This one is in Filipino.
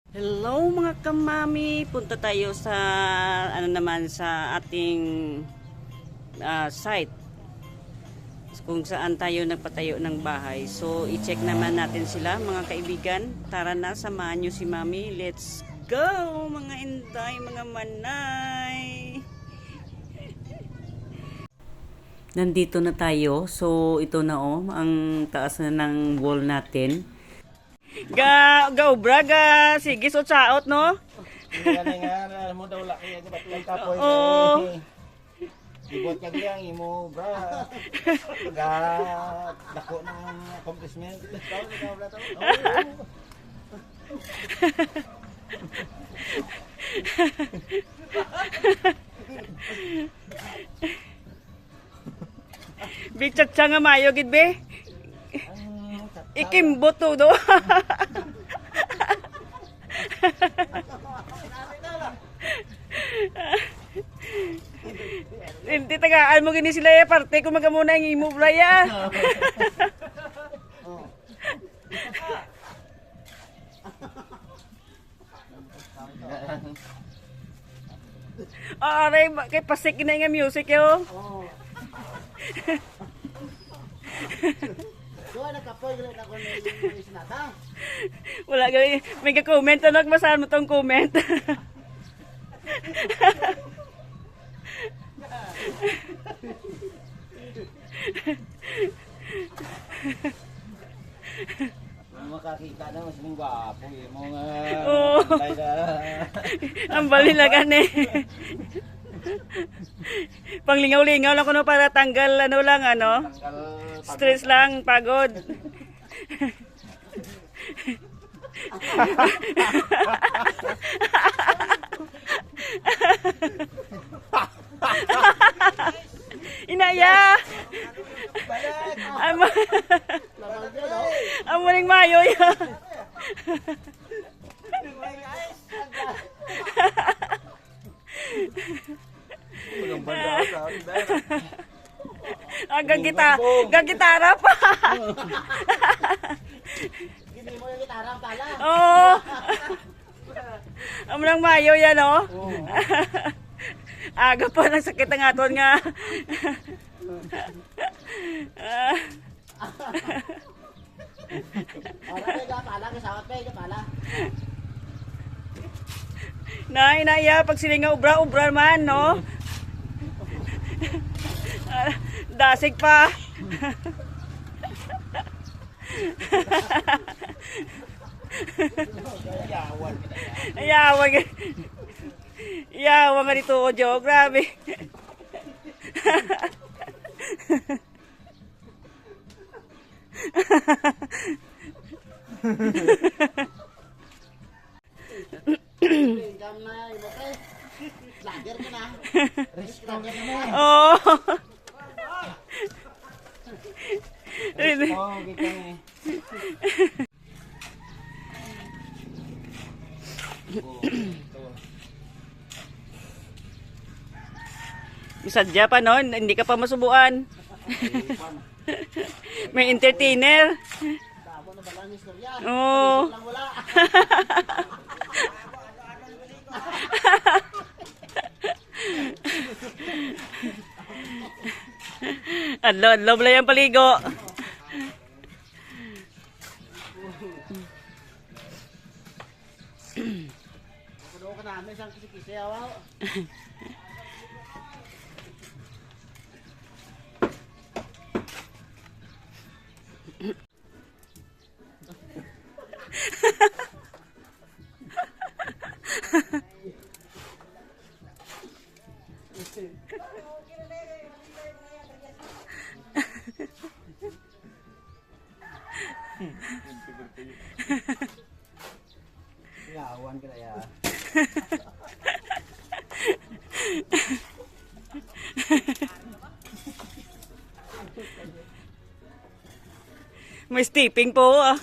Hello mga kamami, punta tayo sa sa ating site kung saan tayo nagpatayo ng bahay. So i-check naman natin sila mga kaibigan. Tara na, samahan nyo si Mami. Let's go mga inday, mga manay. Nandito na tayo. So ito na ang taas na ng wall natin. Ga braga, sige so chaot no. Nga mo daw laki ang batlay kapoy. Ibot ka diyang imo bra. Ga dako ng accomplishment. Big chat nga mayo gid be. Ikimbot to do. Hindi tagaan mo gini sila ya parte kung magamuna ang imo braya. Aray kay pasik na nga music yo. Wala gali, may ka-comment ano, masahan mo tong comment. Makakita na mas mong gwapo mga ang balilagan eh. Panglingaw-lingaw lang kuno para tanggal ano lang ano. Stress lang, pagod. Inaya. Amuning mayo ya. Gagitara pa. Hindi mo yung gitara pala. Oo. Amunang mayo yan oh. Aga pa ng sakit ang aton nga. Inaya pag silinga ubra-ubra man no. Dasig pa. Ayawan. Ayawan nga dito ko, Jo. Grabe. Lager ka na. Risk lager ka na. Oo. Oh, gitu eh. Sadya pa no, hindi ka pa masubuan. May entertainer. Oo. Adlo bala yung paligo. Kuno ka namin sang kisi-kisi awaw. Yawan ka ya. May steeping po ah.